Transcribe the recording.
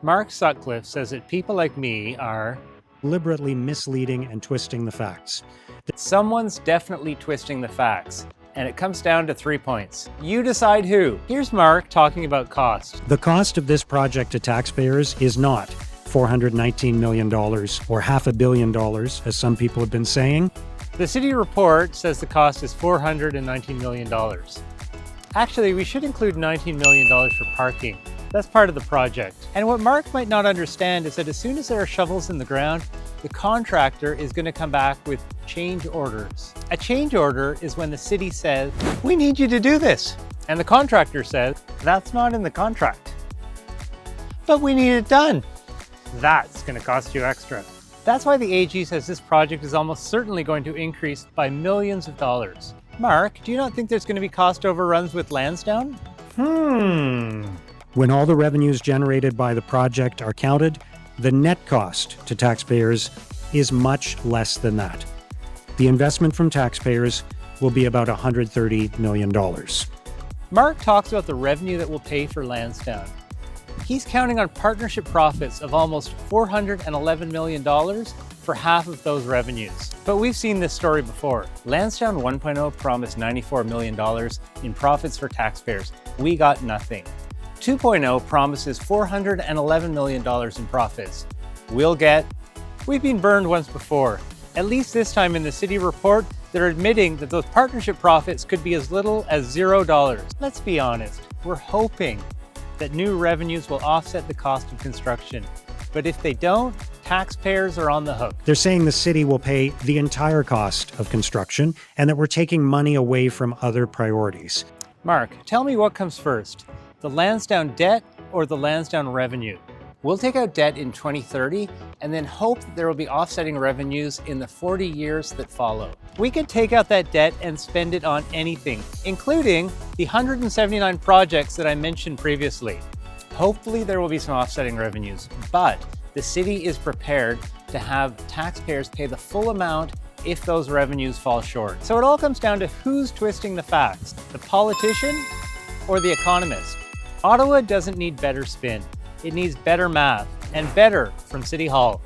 Mark Sutcliffe says that people like me are deliberately misleading and twisting the facts. someone's definitely twisting the facts. And it comes down to 3 points. You decide who. Here's Mark talking about cost. The cost of this project to taxpayers is not $419 million or $500 million, as some people have been saying. The city report says the cost is $419 million. Actually, we should include $19 million for parking. That's part of the project. And what Mark might not understand is that as soon as there are shovels in the ground, the contractor is going to come back with change orders. A change order is when the city says, we need you to do this. And the contractor says, that's not in the contract. But we need it done. That's going to cost you extra. That's why the AG says this project is almost certainly going to increase by millions of dollars. Mark, do you not think there's going to be cost overruns with Lansdowne? When all the revenues generated by the project are counted, the net cost to taxpayers is much less than that. The investment from taxpayers will be about $130 million. Mark talks about the revenue that will pay for Lansdowne. He's counting on partnership profits of almost $411 million for half of those revenues. But we've seen this story before. Lansdowne 1.0 promised $94 million in profits for taxpayers. We got nothing. 2.0 promises $411 million in profits. We've been burned once before. At least this time in the city report, they're admitting that those partnership profits could be as little as $0. Let's be honest, we're hoping that new revenues will offset the cost of construction. But if they don't, taxpayers are on the hook. They're saying the city will pay the entire cost of construction and that we're taking money away from other priorities. Mark, tell me what comes first, the Lansdowne debt or the Lansdowne revenue? We'll take out debt in 2030 and then hope that there will be offsetting revenues in the 40 years that follow. We could take out that debt and spend it on anything, including the 179 projects that I mentioned previously. Hopefully there will be some offsetting revenues, but the city is prepared to have taxpayers pay the full amount if those revenues fall short. So it all comes down to who's twisting the facts, the politician or the economist. Ottawa doesn't need better spin. It needs better math, and better from City Hall.